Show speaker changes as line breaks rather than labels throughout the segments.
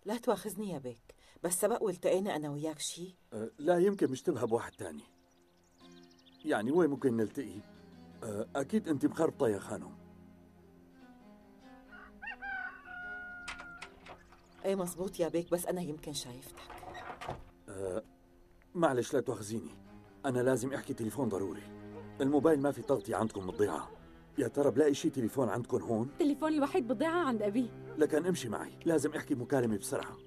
لا تواخذني يا بيك، بس سبق والتقينا أنا وياك شي؟
لا، يمكن مشتبهة بواحد تاني. يعني وين ممكن نلتقي؟ أكيد أنت مخربطة يا خانم.
ايه مزبوط يا بيك، بس أنا يمكن شايفتك.
معلش لا تواخذيني، أنا لازم أحكي تليفون ضروري. الموبايل ما في تغطية عندكم بالضيعة. يا ترى بلاقي شي تليفون عندكم هون؟
التليفون الوحيد بالضيعة عند أبي.
لكن امشي معي، لازم أحكي مكالمة بسرعة.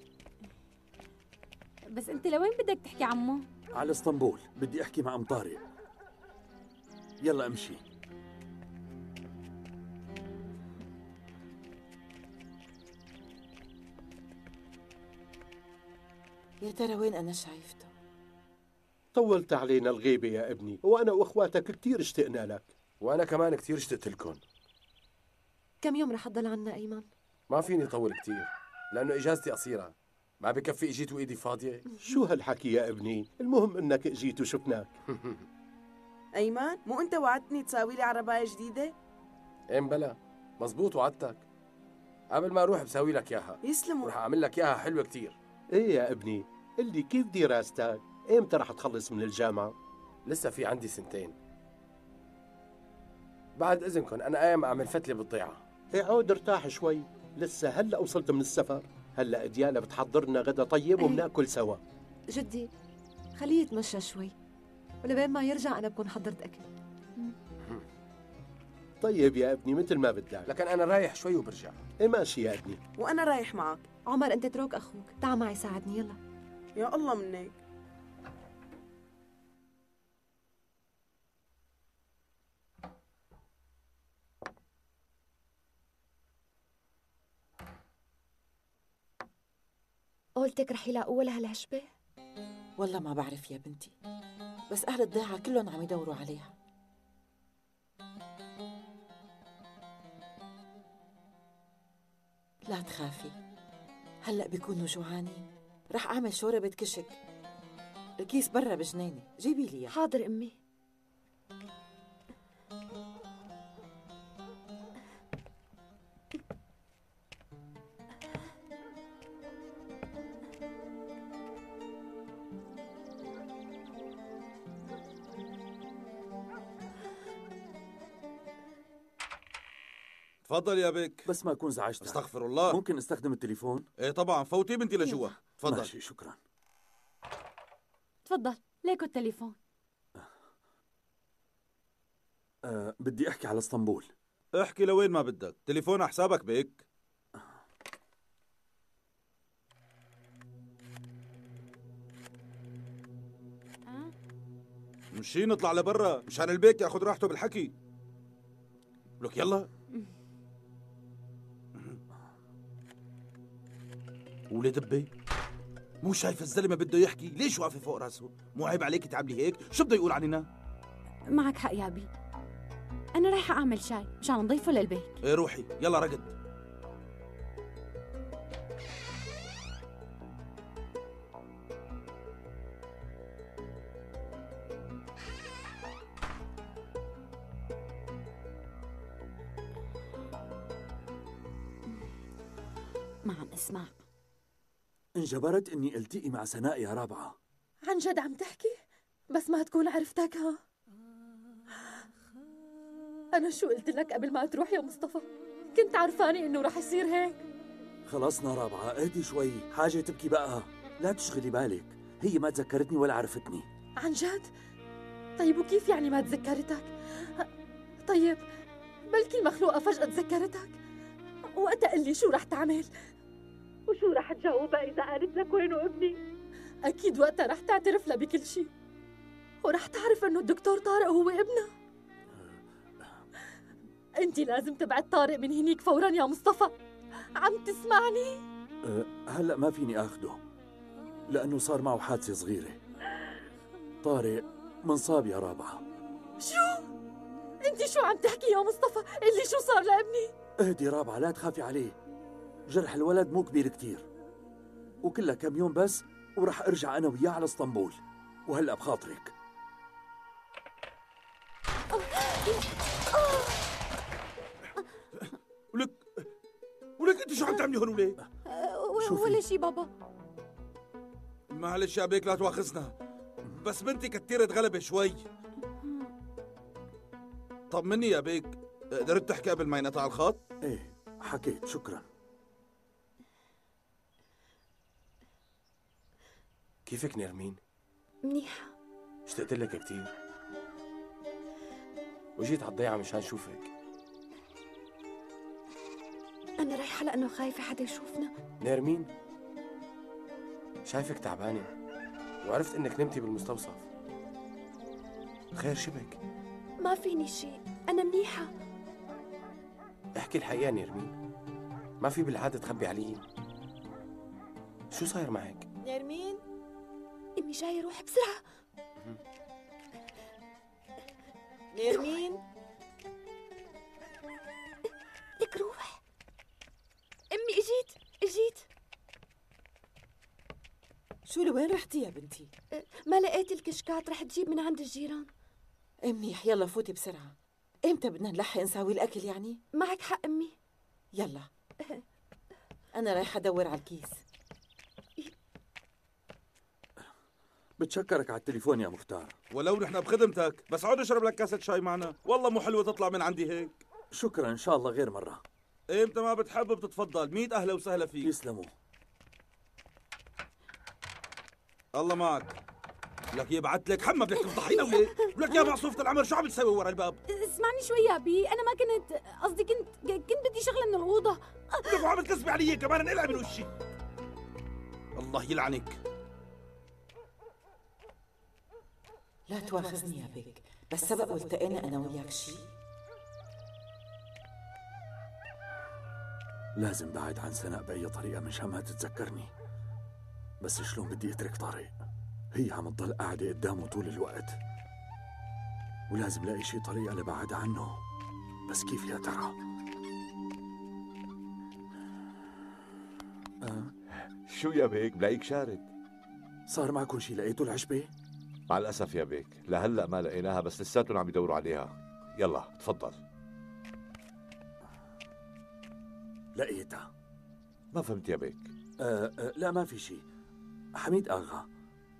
بس أنت لوين بدك تحكي عمو؟
على اسطنبول، بدي أحكي مع أم طارق. يلا امشي.
يا ترى وين أنا شايفته؟
طولت علينا الغيبة يا ابني، وأنا وأخواتك كتير اشتقنا لك.
وأنا كمان كتير اشتقت لكم.
كم يوم رح تضل عنا أيمن؟
ما فيني طول كتير لأنه إجازتي قصيرة، ما بكفي إجيت وإيدي فاضية.
شو هالحكي يا ابني؟ المهم إنك اجيت وشفناك.
أيمن، مو أنت وعدتني تساوي لي عرباية جديدة؟
إيه بلا، مزبوط وعدتك. قبل ما أروح بساوي لك إياها.
يسلموا.
ورح أعمل لك إياها حلوة كتير.
إيه يا ابني، اللي كيف دراستك؟ إمتى رح تخلص من الجامعة؟
لسه في عندي 2 سنين. بعد إذنكم أنا قايم أعمل فتلة بالضيعة.
إيه عود ارتاح شوي، لسه هلأ وصلت من السفر. هلأ ديالا بتحضرنا غدا طيب وبناكل سوا.
جدي خليه يتمشى شوي، ولبين ما يرجع أنا بكون حضرت أكل.
طيب يا ابني مثل ما بدك.
لكن أنا رايح شوي وبرجع.
إيه ماشي يا ابني.
وأنا رايح معك.
عمر أنت اترك أخوك، تعال معي ساعدني يلا.
يا الله منك.
قولتك رح يلاقوا لها العشبة؟
والله ما بعرف يا بنتي، بس أهل الضيعة كلهم عم يدوروا عليها. لا تخافي، هلأ بيكونوا جوعانين. رح أعمل شوربة كشك، الكيس برا بجنينة، جيبي لي إياه.
حاضر أمي.
تفضل يا بك.
بس ما أكون زعجتك.
استغفر الله.
ممكن استخدم التليفون؟
ايه طبعا، فوتي بنتي لجوا. تفضل.
ماشي، شكرا.
تفضل، ليكو التليفون.
بدي أحكي على اسطنبول.
احكي لوين ما بدك، تليفون على حسابك بك. مشي نطلع لبرا مشان البيك ياخذ راحته بالحكي. لك يلا. ولد دبي، مو شايف الزلمه بده يحكي؟ ليش واقفه فوق راسه؟ مو عيب عليك تعملي هيك؟ شو بده يقول عننا؟
معك حق يا أبي، أنا رايحة أعمل شاي مشان نضيفه للبيت.
ايه روحي يلا رقد.
ما عم اسمع.
انجبرت إني التقي مع سناء يا رابعة.
عن جد عم تحكي؟ بس ما تكون عرفتك ها؟ أنا شو قلت لك قبل ما تروح يا مصطفى؟ كنت عرفاني إنه رح يصير هيك.
خلصنا رابعة، اهدي شوي. حاجة تبكي بقى، لا تشغلي بالك. هي ما تذكرتني ولا عرفتني.
عن جد؟ طيب وكيف يعني ما تذكرتك؟ طيب بلكي المخلوقة فجأة تذكرتك، وقتها قل لي شو رح تعمل؟ وشو رح تجاوبها إذا قالت لك وينه ابني؟ أكيد وقتها رح تعترف لها بكل شيء، ورح تعرف إنه الدكتور طارق هو ابنها. أنت لازم تبعد طارق من هنيك فوراً يا مصطفى، عم تسمعني؟
هلأ ما فيني آخده لأنه صار معه حادثة صغيرة. طارق منصاب يا رابعة.
شو؟ أنت شو عم تحكي يا مصطفى؟ اللي شو صار لابني؟
اهدي رابعة، لا تخافي عليه. جرح الولد مو كبير كتير، وكلها كم يوم بس ورح ارجع انا وياه على اسطنبول. وهلا بخاطرك.
ولك انت شو عم تعملي هون وليه؟
شوفي.
ولا شي بابا.
معلش يا بيك لا تواخذنا، بس بنتي كتيرة غلبة شوي. طمني يا بيك، قدرت تحكي قبل ما ينقطع الخط؟
ايه حكيت، شكرا.
كيفك نرمين؟
منيحة.
اشتقت لك كثير وجيت على الضيعة مشان شوفك.
أنا رايحة لأنه خايفة حدا يشوفنا.
نرمين، شايفك تعبانة وعرفت انك نمتي بالمستوصف. خير شبك؟
ما فيني شي، أنا منيحة.
احكي الحقيقة نرمين، ما في بالعادة تخبي علي. شو صاير معك؟
نرمين،
أمي جاية، روح بسرعة.
نرمين،
لك روح. أمي إجيت.
شو لوين رحتي يا بنتي؟
ما لقيت الكشكات، رح تجيب من عند الجيران.
منيح، يلا فوتي بسرعة. امتى بدنا نلحق نساوي الأكل يعني؟
معك حق أمي.
يلا أنا رايحة أدور على الكيس.
بتشكرك على التليفون يا مختار.
ولو نحن بخدمتك، بس عود اشرب لك كاسة شاي معنا، والله مو حلوة تطلع من عندي هيك.
شكرا، إن شاء الله غير مرة.
امتى ما بتحب بتتفضل، 100 أهلا وسهلا فيك.
يسلموا.
الله معك. لك يبعت لك حمى، بدك تفضحينا وليه؟ ولك يا معصوفة العمر شو عم تسوي ورا الباب؟
اسمعني شوي يا بي، أنا ما كنت قصدي، كنت بدي شغلة من الأوضة.
لك وعم تكذبي علي كمان، انقلع من وشي. الله يلعنك.
لا تواخذني يا بيك، بس سبق والتقينا أنا وياك شي.
لازم بعد عن سناء بأي طريقة مشان ما تتذكرني. بس شلون بدي أترك طارق؟ هي عم تضل قاعدة قدامه طول الوقت، ولازم لاقي شي طريقة لبعد عنه. بس كيف يا ترى؟
شو يا بيك بلاقيك شارد؟
صار معكم شي؟ لقيتوا العشبة؟
مع الأسف يا بيك لهلأ ما لقيناها، بس لساتهم عم يدوروا عليها. يلا تفضل.
لقيتها.
ما فهمت يا بيك.
لا ما في شي. حميد أغا،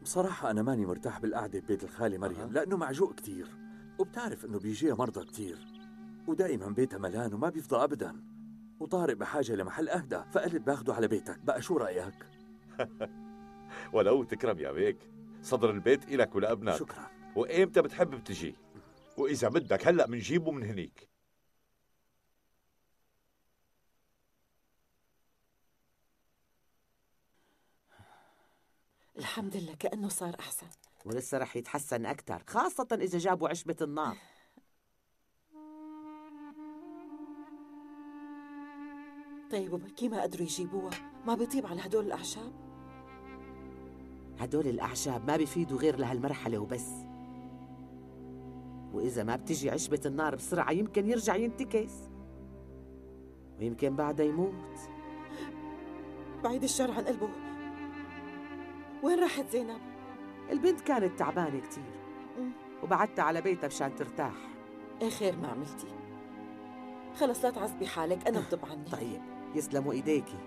بصراحة أنا ماني مرتاح بالقعدة ببيت الخالة مريم، لأنه معجوق كتير، وبتعرف إنه بيجيها مرضى كتير، ودائما بيتها ملان وما بيفضى أبدا، وطارق بحاجة لمحل أهدى، فقلت باخده على بيتك. بقى شو رأيك؟
ولو تكرم يا بيك، صدر البيت إلك ولأبنك.
شكرا.
وإمتى بتحب بتجي، وإذا بدك هلأ منجيبه من هنيك.
الحمد لله كأنه صار أحسن.
ولسه رح يتحسن أكثر، خاصة إذا جابوا عشبة النار.
طيب وبكي ما قدروا يجيبوها؟ ما بيطيب على هدول الأعشاب؟
هدول الأعشاب ما بيفيدوا غير لهالمرحلة وبس، وإذا ما بتجي عشبة النار بسرعة يمكن يرجع ينتكس، ويمكن بعدها يموت.
بعيد الشر عن قلبه. وين راحت زينب؟
البنت كانت تعبانة كتير وبعدتها على بيتها مشان ترتاح.
ايه خير ما عملتي. خلص لا تعذبي حالك، أنا بطب عني.
طيب يسلموا إيديكي.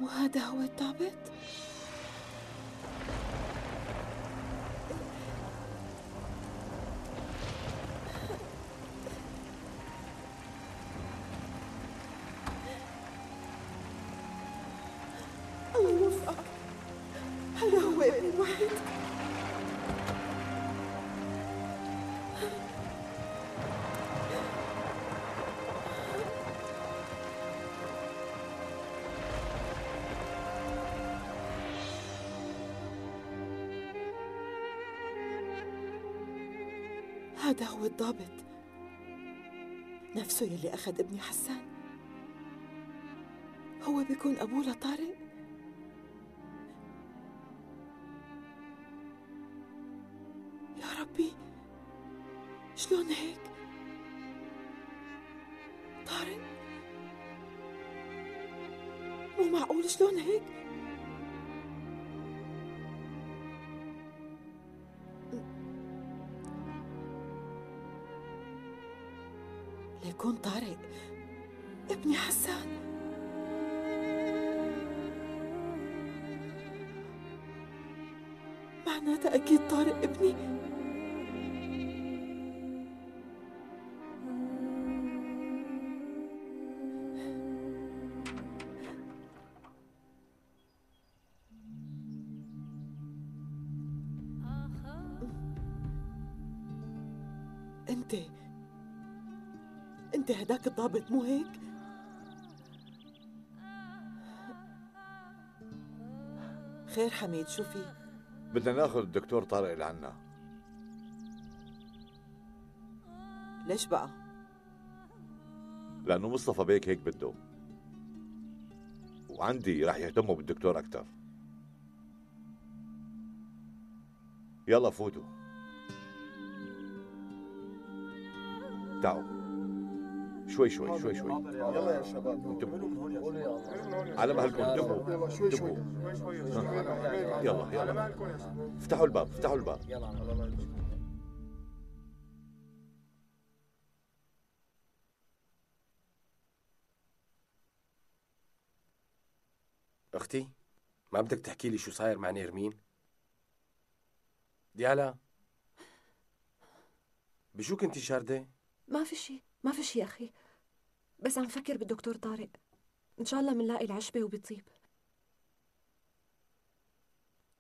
وهذا هو التعبت؟ الله يوفقك، هذا هو ابني الوحيد. هذا هو الضابط نفسه يلي أخذ ابني حسان، هو بيكون أبوه لطارق. يا ربي شلون هيك؟ طارق مو معقول، شلون هيك؟ ليكون طارق ابني حسان. معناتها أكيد طارق ابني. انت هداك الضابط مو هيك؟ خير حميد، شو في؟
بدنا ناخذ الدكتور طارق لعنا.
ليش بقى؟
لأنه مصطفى بيك هيك بده، وعندي رح يهتموا بالدكتور أكثر. يلا فوتوا، تعوا شوي شوي شوي شوي.
يلا يا شباب
انتبهوا على مهلكم، انتبهوا انتبهوا. يلا يلا افتحوا الباب، افتحوا الباب.
اختي، ما بدك تحكي لي شو صاير مع نيرمين؟ ديالا، بشو كنتي شاردة؟
ما في شي أخي، بس عم فكر بالدكتور طارق. إن شاء الله منلاقي العشبة وبيطيب.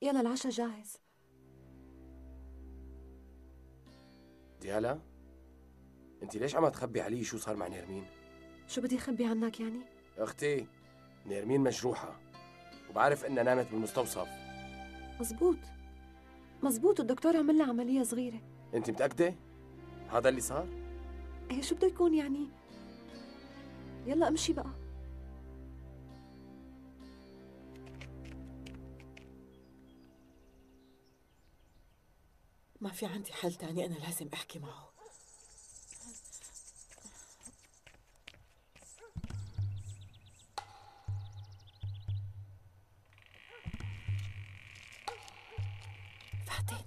يلا العشاء جاهز.
ديالا، انت ليش عم تخبي علي شو صار مع نيرمين؟
شو بدي أخبي عنك يعني؟
اختي، نيرمين مجروحة وبعرف انها نامت بالمستوصف.
مزبوط، الدكتور عمل لها عملية صغيرة.
انت متأكدة؟ هذا اللي صار؟
ايه شو بده يكون يعني؟ يلا امشي بقى.
ما في عندي حل تاني، أنا لازم أحكي معه. فاتن،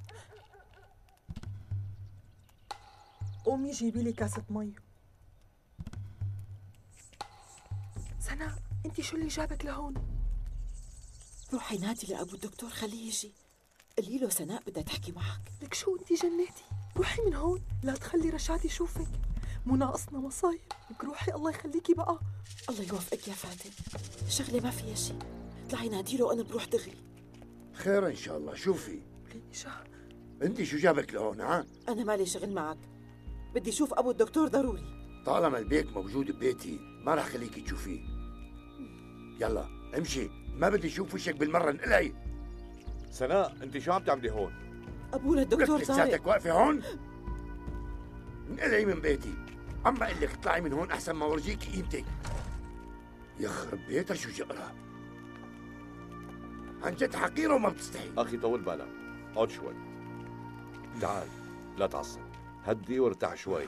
قومي جيبي لي كاسة مي. سناء، انت شو اللي جابك لهون؟
روحي نادي لأبو الدكتور خليه يجي، قولي له سناء بدها تحكي معك.
لك شو انت جنيتي؟ روحي من هون، لا تخلي رشاد يشوفك، مو ناقصنا مصايب. لك روحي، الله يخليكي بقى.
الله يوفقك يا فاتن، شغلة ما فيها شيء، طلعي نادي له وأنا بروح دغري.
خير ان شاء الله. شوفي
ليشا،
انت شو جابك لهون؟ ها،
أنا مالي شغل معك، بدي أشوف أبو الدكتور ضروري.
طالما البيك موجود ببيتي ما رح خليكي تشوفيه. يلا امشي، ما بدي اشوف وشك بالمره. انقلعي.
سناء، انت شو عم تعملي هون؟
أبونا الدكتور
لك
طارق.
لساتك واقفه هون؟ انقلعي من بيتي. عم بقول لك اطلعي من هون احسن ما ورجيك قيمتك. يخرب بيتها شو جقرة، عن جد حقيرة وما بتستحي.
اخي طول بالك، اقعد شوي. تعال، لا تعصب، هدي وارتاح شوي.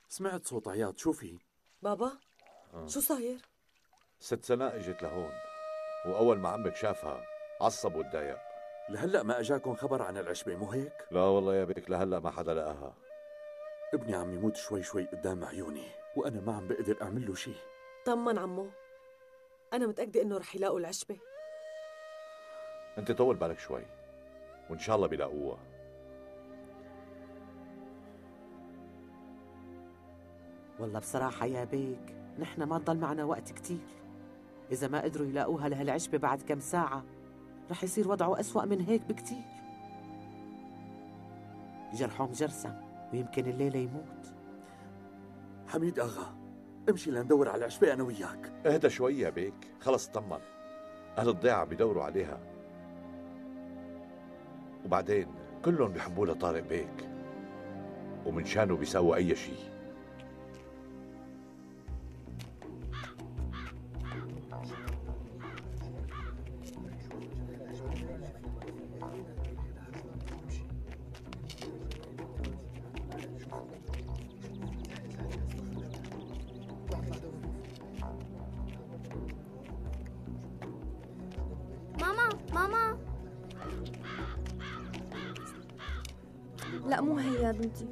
سمعت صوت عياط، شو في؟
بابا شو صاير؟
ست سناء اجت لهون، واول ما عمك شافها عصب وتضايق.
لهلا ما اجاكم خبر عن العشبة مو هيك؟
لا والله يا بيك، لهلا ما حدا لقاها.
ابني عم يموت شوي شوي قدام عيوني، وانا ما عم بقدر اعمل له شيء.
طمن عمو، انا متأكدة انه رح يلاقوا العشبة.
انت طول بالك شوي، وان شاء الله بيلاقوها.
والله بصراحة يا بيك، نحن ما ضل معنا وقت كتير. إذا ما قدروا يلاقوها لهالعشبة بعد كم ساعة رح يصير وضعه أسوأ من هيك بكتير. جرحه مجرسم ويمكن الليلة يموت.
حميد اغا، امشي لندور على العشبة انا وياك.
اهدى شوي يا بيك، خلص طمن. أهل الضيعة بيدوروا عليها، وبعدين كلهم بيحبوا لطارق بيك، ومن شانه بيساووا أي شيء.
ماما
لا مو هي يا بنتي.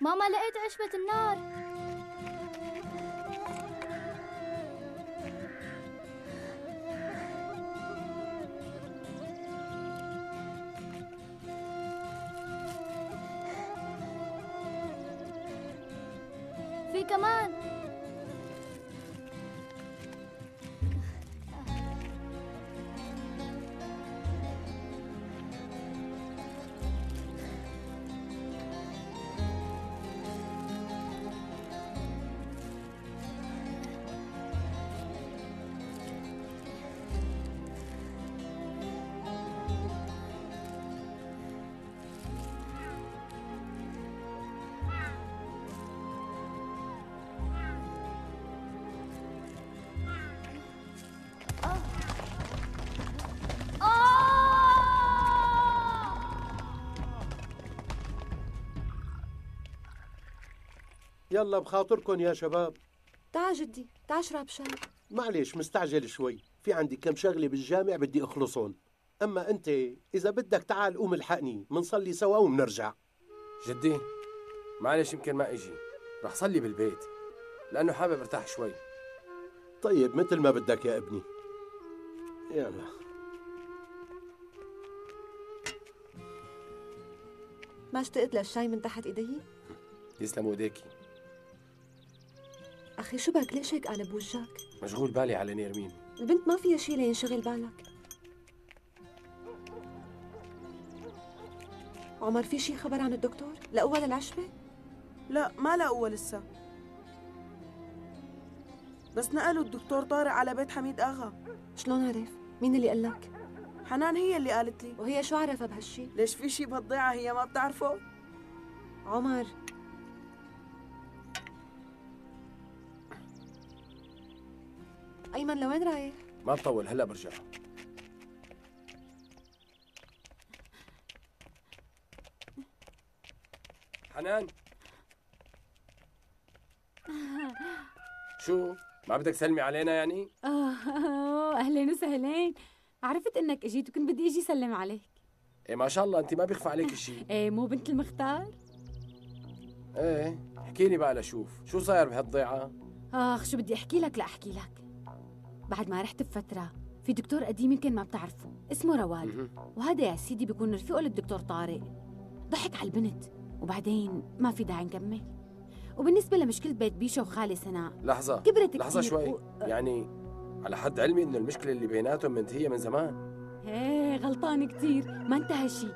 ماما لقيت عشبة النار. في كمان.
يلا بخاطركم يا شباب.
تعا جدي، تعا اشرب شاي.
معلش مستعجل شوي، في عندي كم شغلة بالجامع بدي أخلصهم. أما أنت إذا بدك تعال قوم الحقني، منصلي سوا ومنرجع.
جدي معلش يمكن ما اجي، رح صلي بالبيت لأنه حابب ارتاح شوي.
طيب مثل ما بدك يا ابني. يلا.
ما اشتقت للشاي من تحت ايدي؟
يسلموا ايديكي.
اخي شو بك ليش هيك قالب وجهك؟
مشغول بالي على نيرمين.
البنت ما فيها شي لينشغل بالك. عمر في شي خبر عن الدكتور؟ لقوها للعشبة؟
لا ما لقوها لسه، بس نقلوا الدكتور طارق على بيت حميد اغا.
شلون عرف؟ مين اللي قال لك؟
حنان هي اللي قالت لي.
وهي شو عرفها بهالشي؟
ليش في شي بهالضيعة هي ما بتعرفه؟
عمر أيمن لوين رايح؟
ما بطول هلا برجع. حنان شو ما بدك تسلمي علينا يعني؟
اهلين وسهلين. عرفت انك اجيت وكنت بدي اجي سلم عليك.
ايه ما شاء الله انت ما بيخفى عليك شيء.
ايه مو بنت المختار؟
ايه احكيني بقى لشوف شو صاير بهالضيعة.
اخ شو بدي احكي لك. لا احكي لك بعد ما رحت بفترة في دكتور قديم يمكن ما بتعرفه اسمه رواد، وهذا يا سيدي بيكون رفيقه للدكتور طارق. ضحك على البنت وبعدين ما في داعي نكمل. وبالنسبة لمشكلة بيت بيشا وخالي سناء
لحظة
كبرت
لحظة
كتير
شوي يعني على حد علمي انه المشكلة اللي بيناتهم منتهية من زمان.
ايه غلطان كتير، ما انتهى شيء.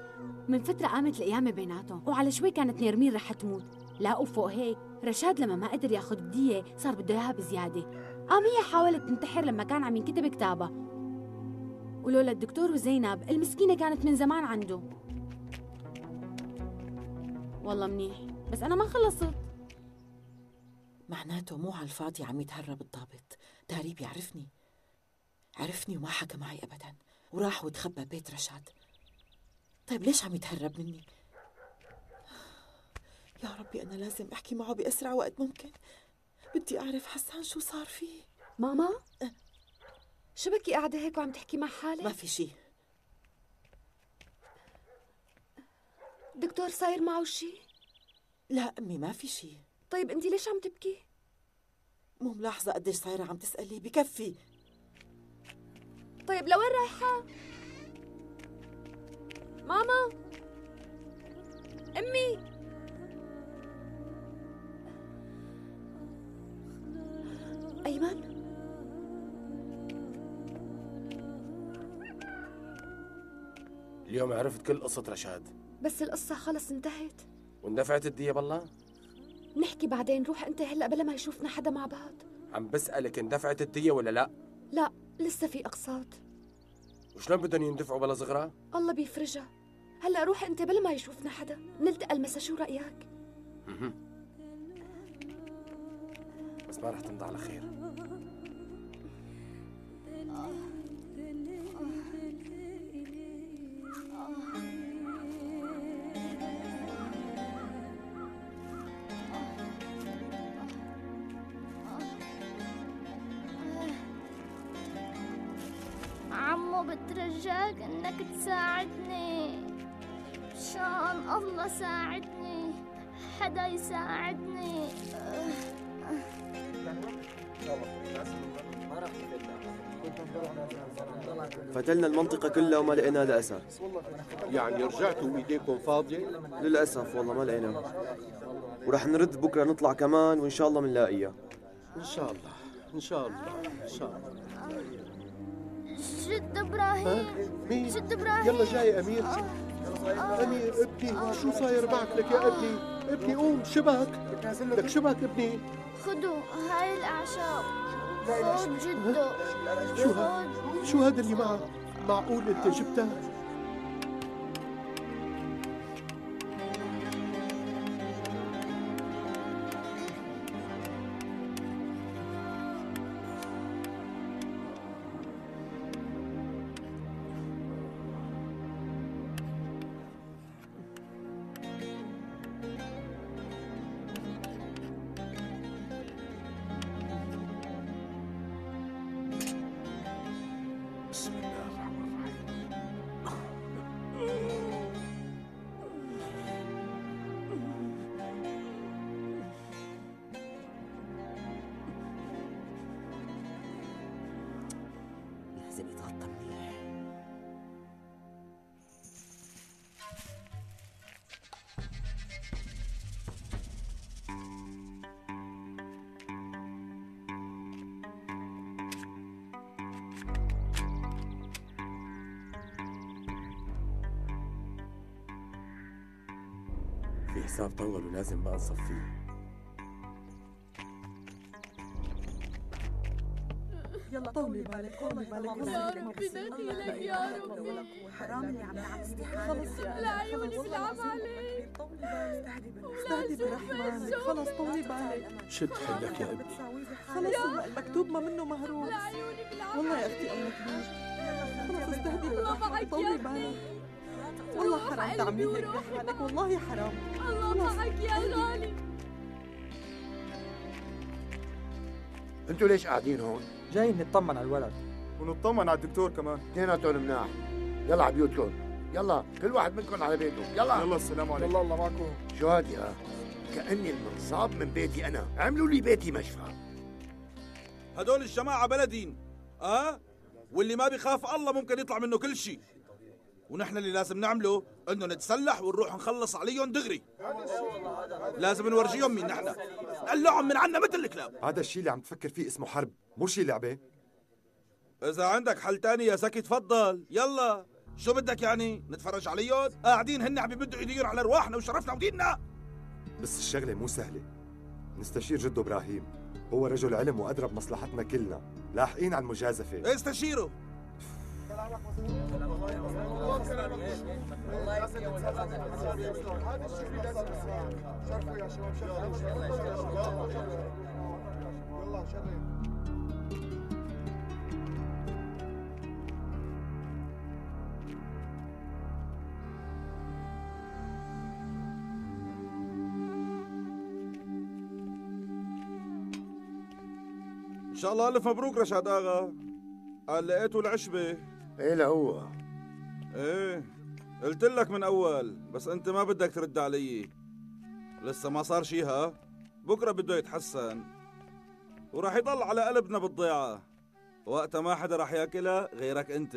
من فترة قامت القيامة بيناتهم وعلى شوي كانت نيرمين رح تموت. لا وفوق هيك رشاد لما ما قدر ياخذ بدية صار بده اياها بزيادة. قام هي حاولت تنتحر لما كان عم ينكتب كتابها، ولولا الدكتور وزينب المسكينة كانت من زمان عنده. والله منيح بس أنا ما خلصت.
معناته مو على الفاضي عم يتهرب الضابط، تهريب عرفني وما حكى معي أبدا وراح وتخبى بيت رشاد. طيب ليش عم يتهرب مني؟ يا ربي أنا لازم أحكي معه بأسرع وقت ممكن. بدي أعرف حسان شو صار فيه.
ماما شو بكي قاعدة هيك وعم تحكي مع حالك؟
ما في شي.
دكتور صاير معه شي؟
لا أمي ما في شي.
طيب أنت ليش عم تبكي؟
مو ملاحظة قديش صايرة عم تسألي؟ بكفي.
طيب لوين رايحة؟ ماما أمي أيمن
اليوم عرفت كل قصة رشاد.
بس القصة خلص انتهت.
واندفعت الدية بالله؟
نحكي بعدين، روح انت هلا بلا ما يشوفنا حدا مع بعض.
عم بسألك اندفعت الدية ولا لا؟
لا، لسه في أقساط.
وشلون بدهم يندفعوا بلا صغرى؟
الله بيفرجها. هلا روح انت بلا ما يشوفنا حدا، نلتقى المسا، شو رأيك؟
بس ما رح تمضي على خير.
عمو بترجاك انك تساعدني، مشان الله ساعدني، حدا يساعدني.
فتلنا المنطقة كلها وما لقينا لها أثر.
يعني رجعتوا وإيديكم فاضية؟
للأسف والله ما لقينا، ورح نرد بكرة نطلع كمان وإن شاء الله بنلاقيها.
إن شاء الله إن شاء الله إن شاء الله.
جد إبراهيم.
مين؟
جد إبراهيم.
يلا جاي أمير. أمير ابني، شو صاير معك لك يا ابني؟ ابني قوم، شبك لك، شبك ابني.
خدوا هاي الأعشاب، خذ جدو.
شو هذا اللي معك؟ معقول أنت جبتها؟
بسم الله الرحمن الرحيم.
لازم يتغطى منيح.
في حساب طول ولازم بقى نصفيه.
يلا طولي بالك، طولي بالك
يا ربي دخيلك يا ربي.
حرام اللي عم نلعب استحالة.
خلص يا لا عيوني بلعب عليك.
استهدي برحمن، خلص طولي بالك.
شد حيلك يا ابني.
خلص المكتوب ما منه مهروب.
لا عيوني بلعب
والله يا اختي الله كبير. خلص استهدي
الله معك
طولي
يا
بالك. والله حرام تعملي هيك بحالك، والله حرام.
الله معك يا غالي.
انتوا ليش قاعدين هون؟
جايين نطمن على الولد
ونطمن على الدكتور كمان.
اثنيناتهم مناح. يلا على بيوتكم، يلا كل واحد منكم على بيته، يلا.
يلا السلام عليكم. يلا الله معكم.
شو هادي كأني المنصاب من بيتي أنا، عملوا لي بيتي مشفى.
هدول الجماعة بلدين، واللي ما بيخاف الله ممكن يطلع منه كل شيء. ونحن اللي لازم نعمله انه نتسلح ونروح نخلص عليهم دغري. لازم نورجيهم مين نحن، نقلعهم من عنا مثل الكلاب.
هذا الشيء اللي عم تفكر فيه اسمه حرب، مو شيء لعبة.
إذا عندك حل تاني يا زكي تفضل، يلا. شو بدك يعني؟ نتفرج عليهم؟ قاعدين هن عم يبدوا يديروا على ارواحنا وشرفنا وديننا.
بس الشغلة مو سهلة. نستشير جده إبراهيم، هو رجل علم وأدرى بمصلحتنا كلنا، لاحقين على المجازفة.
استشيره. ان شاء الله الف مبروك رشاد اغا. قال لقيتوا العشبه.
ايه لهو.
ايه قلت لك من اول، بس انت ما بدك ترد علي. لسه ما صار شي. بكره بده يتحسن وراح يضل على قلبنا بالضيعه، وقتها ما حدا راح ياكلها غيرك انت.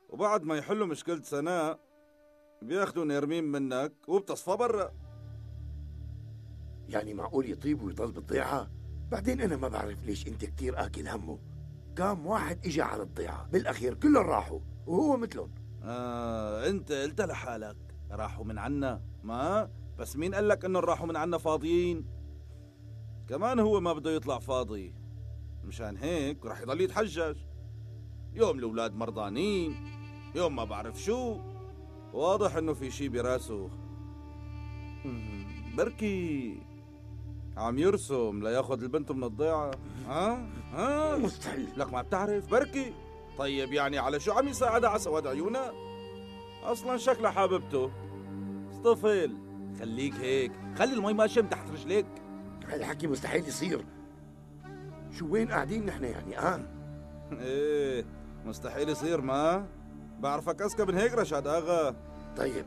وبعد ما يحلوا مشكلة سناء بياخدوا نيرمين منك وبتصفى برا.
يعني معقول يطيب ويضل بالضيعة؟ بعدين أنا ما بعرف ليش أنت كتير آكل همه. كم واحد إجا على الضيعة بالأخير كلهم راحوا وهو مثلهم
انت قلت لحالك راحوا من عنا، ما بس مين قال لك انه راحوا من عنا فاضيين؟ كمان هو ما بده يطلع فاضي، مشان هيك رح يضل يتحجج. يوم الاولاد مرضانين، يوم ما بعرف شو. واضح انه في شي براسه. بركي عم يرسم لياخذ البنت من الضيعة. ها
مستحيل.
لك ما بتعرف بركي؟ طيب يعني على شو عم يساعدها على سواد عيونها؟ اصلا شكلها حاببته. طفل خليك هيك، خلي المي ماشيه من تحت رجليك.
هالحكي مستحيل يصير. شو وين قاعدين نحن يعني؟
ايه مستحيل يصير. ما بعرفك اذكى من هيك رشاد اغا.
طيب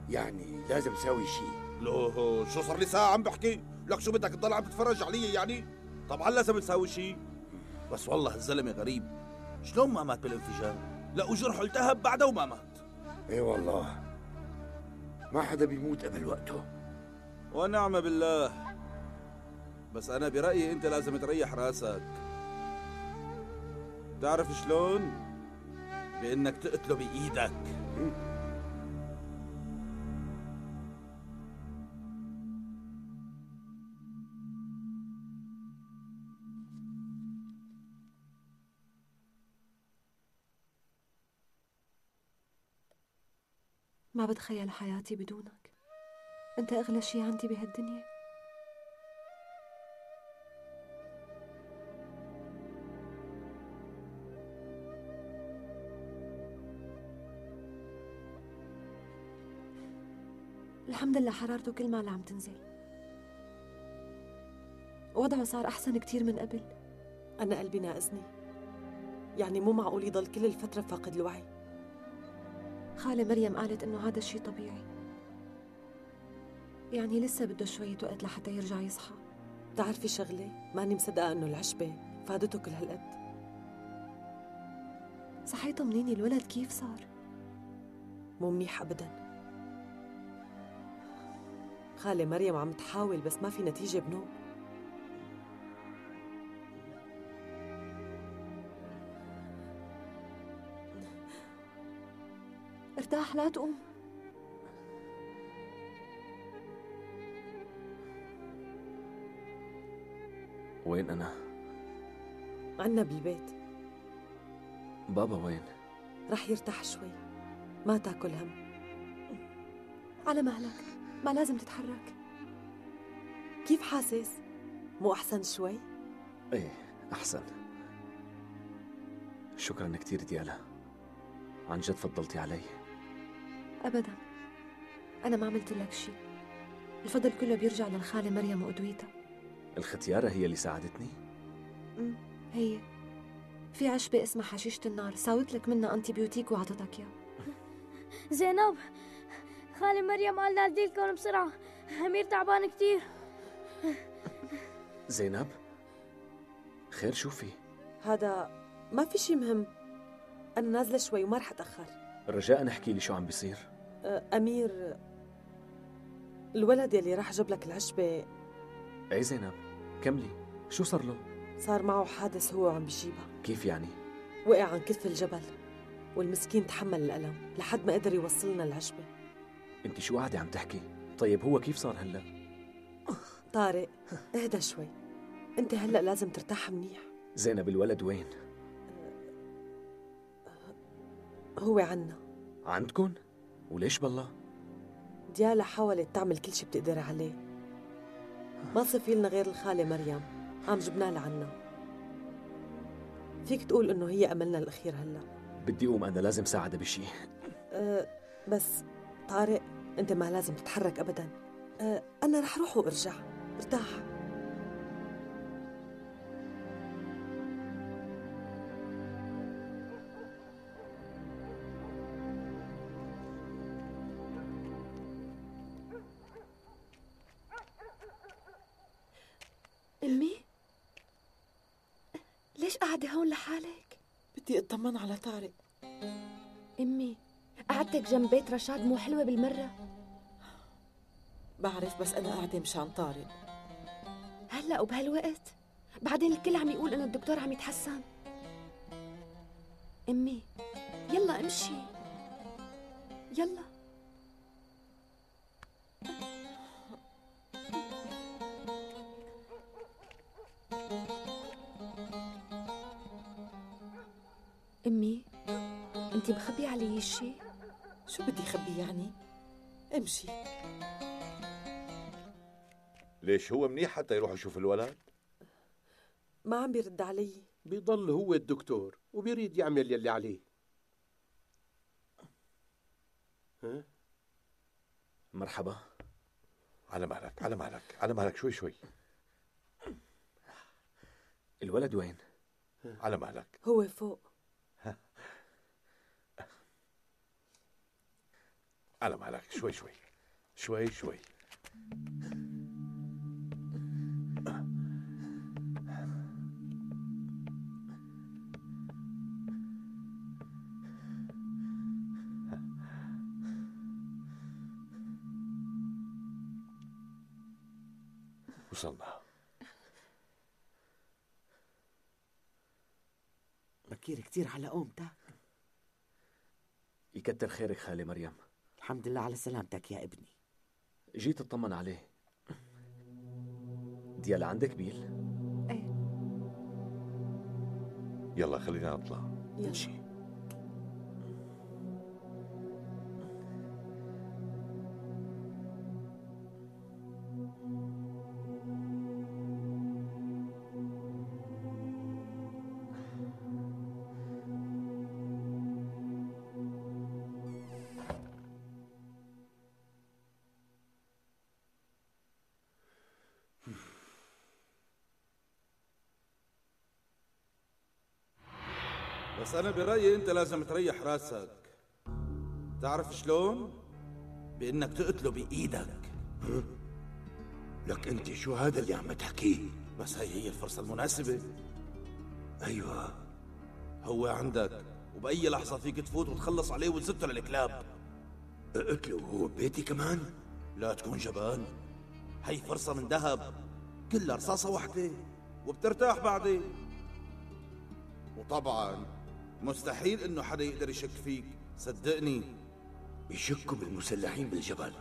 يعني لازم نسوي شيء.
لو شو صار لي ساعه عم بحكي لك، شو بدك تضل عم تتفرج علي يعني؟ طبعا لازم تسوي شيء. بس والله الزلمه غريب، شلون ما مات بالانفجار؟ لا وجرحه التهب بعده وما مات.
اي والله ما حدا بيموت قبل وقته.
ونعم بالله. بس انا برايي انت لازم تريح راسك. تعرف شلون؟ بانك تقتله بايدك.
ما بتخيل حياتي بدونك. انت اغلى شي عندي بهالدنيا. الحمد لله حرارته كل ما عم تنزل، وضعه صار أحسن كتير من قبل.
أنا قلبي ناقصني، يعني مو معقول يضل كل الفترة فاقد الوعي.
خالة مريم قالت إنه هذا الشي طبيعي، يعني لسه بده شوية وقت لحتى يرجع يصحى.
بتعرفي شغلة؟ ماني مصدقة إنه العشبة فادته كل هالقد.
صحيح طمنيني الولد كيف صار؟
مو منيح أبداً. خالة مريم عم تحاول بس ما في نتيجة بنوب.
ارتاح لا تقوم.
وين أنا؟
عنا بالبيت.
بابا وين؟
رح يرتاح شوي، ما تاكل هم.
على مهلك، ما لازم تتحرك.
كيف حاسس؟ مو أحسن شوي؟
ايه أحسن. شكرا كتير ديالا، عن جد فضلتي علي.
أبدا، أنا ما عملت لك شيء. الفضل كله بيرجع للخالة مريم وأدويتها.
الختيارة هي اللي ساعدتني؟
هي في عشبة اسمها حشيشة النار، ساوت لك منها أنتيبيوتيك وعطتك إياه.
زينب، خالي مريم قال لي لكم بسرعة، أمير تعبان كتير.
زينب؟ خير شو في؟
هذا ما في شي مهم، أنا نازلة شوي وما رح أتأخر.
رجاء احكي لي شو عم بيصير.
أمير، الولد يلي راح جاب لك العشبة.
اي زينب كملي، شو صار له؟
صار معه حادث هو وعم بيجيبها.
كيف يعني؟
وقع عن كتف الجبل والمسكين تحمل الألم لحد ما قدر يوصلنا العشبة.
انت شو قاعدة عم تحكي؟ طيب هو كيف صار هلا؟
طارق اهدى شوي، انت هلا لازم ترتاح منيح.
زينب الولد وين؟
هو عنا.
عندكن؟ وليش بالله؟
ديالا حاولت تعمل كل شي بتقدر عليه، ما صفي لنا غير الخالة مريم، قام جبناه لعنا. فيك تقول انه هي املنا الاخير هلا.
بدي اقوم، انا لازم ساعدها بشي.
بس طارق انت ما لازم تتحرك ابدا. انا رح روح وارجع، ارتاح.
أمي؟ ليش قاعدة هون لحالك؟
بدي اطمن على طارق.
أمي، قعدتك جنب بيت رشاد مو حلوة بالمرة؟
بعرف، بس أنا قاعدة مشان طارق.
هلأ وبهالوقت؟ بعدين الكل عم يقول إنه الدكتور عم يتحسن. أمي، يلا امشي.
يلا.
أمي، أنت مخبية علي شيء؟
شو بدي خبي يعني؟ امشي.
ليش هو منيح حتى يروح يشوف الولد؟
ما عم بيرد علي.
بيضل هو الدكتور وبيريد يعمل يلي عليه. ها؟
مرحبا.
على مهلك على مهلك على مهلك، شوي شوي.
الولد وين؟
على مهلك.
هو فوق.
على مهلك، شوي شوي شوي شوي. وصلنا.
بكير كتير على قومتك.
يكتر خيرك خالي مريم.
الحمد لله على سلامتك يا ابني.
جيت اطمن عليه. ديالا عندك بيل؟
ايه.
يلا خلينا نطلع.
امشي.
بس أنا برأيي أنت لازم تريح راسك. تعرف شلون؟ بإنك تقتله بإيدك.
لك أنت شو هذا اللي عم تحكيه؟
بس هي الفرصة المناسبة.
أيوة.
هو عندك وبأي لحظة فيك تفوت وتخلص عليه وتزته للكلاب.
اقتله وهو ببيتي كمان؟
لا تكون جبان. هي فرصة من ذهب، كلها رصاصة واحدة وبترتاح بعدين. وطبعا مستحيل انه حدا يقدر يشك فيك، صدقني.
يشكوا بالمسلحين بالجبل.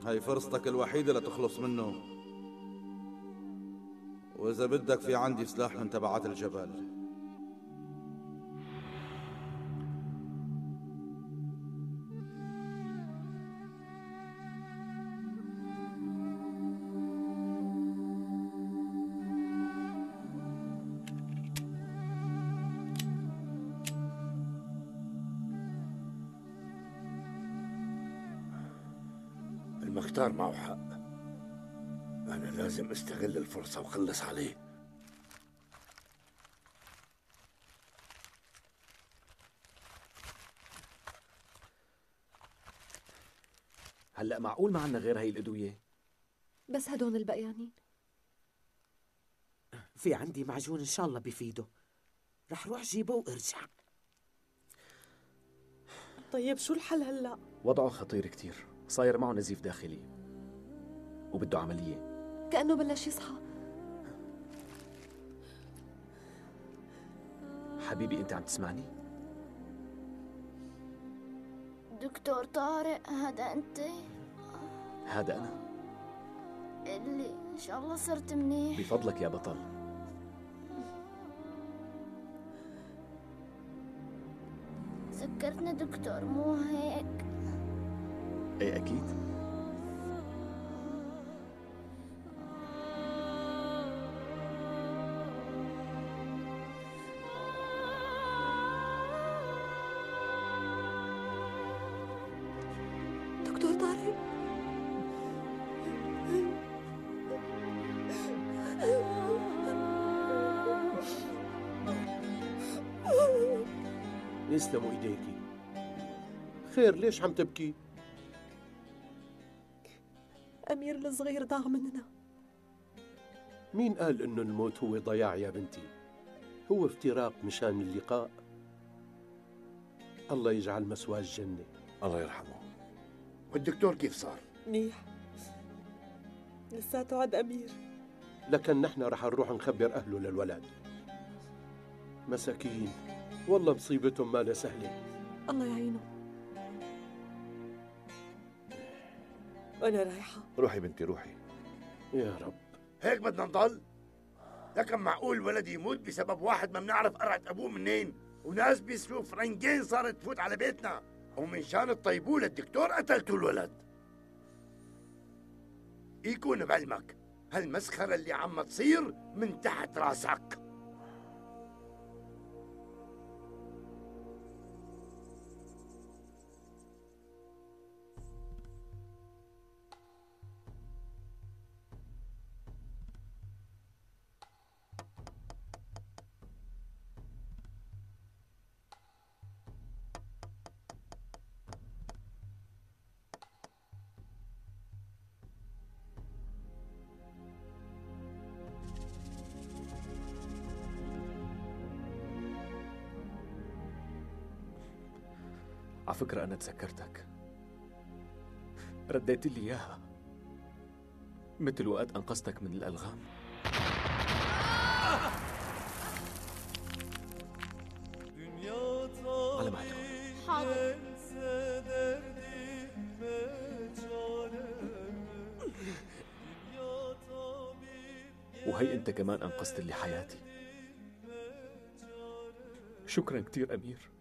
هاي فرصتك الوحيدة لتخلص منه. وإذا بدك في عندي سلاح من تبعات الجبل.
المختار معه حق. أنا لازم استغل الفرصة وخلص عليه.
هلأ معقول ما عنا غير هي الأدوية؟
بس هدول البقيانين.
في عندي معجون إن شاء الله بفيده. رح روح جيبه وارجع.
طيب شو الحل هلأ؟
وضعه خطير كتير، صاير معه نزيف داخلي وبده عملية.
كأنه بلش يصحى.
حبيبي أنت عم تسمعني؟
دكتور طارق، هذا أنت؟
هذا أنا.
اللي إن شاء الله صرت منيح.
بفضلك يا بطل.
سكرتني دكتور، مو هيك؟
ايه اكيد.
دكتور طارق.
يسلموا ايديكي. خير، ليش عم تبكي؟
أمير الصغير ضاع مننا.
مين قال إنه الموت هو ضياع يا بنتي؟ هو افتراق مشان اللقاء. الله يجعل مسواه الجنة.
الله يرحمه.
والدكتور كيف صار؟
منيح، لساته عند أمير.
لكن نحن رح نروح نخبر أهله للولد. مساكين، والله مصيبتهم ما سهلة.
الله يعينه.
أنا رايحة.
روحي بنتي روحي.
يا رب.
هيك بدنا نضل؟ لكن معقول ولد يموت بسبب واحد ما بنعرف قرعة أبوه منين، وناس بيسلوا فرنجين صارت تفوت على بيتنا، ومن شان تطيبوه للدكتور قتلتوا الولد. يكون بعلمك هالمسخرة اللي عم تصير من تحت راسك.
على فكرة أنا تذكرتك، رديت لي إياها مثل وقت أنقذتك من الألغام. على مهلكم.
حاضر.
وهي أنت كمان أنقذت لي حياتي. شكرا كتير أمير.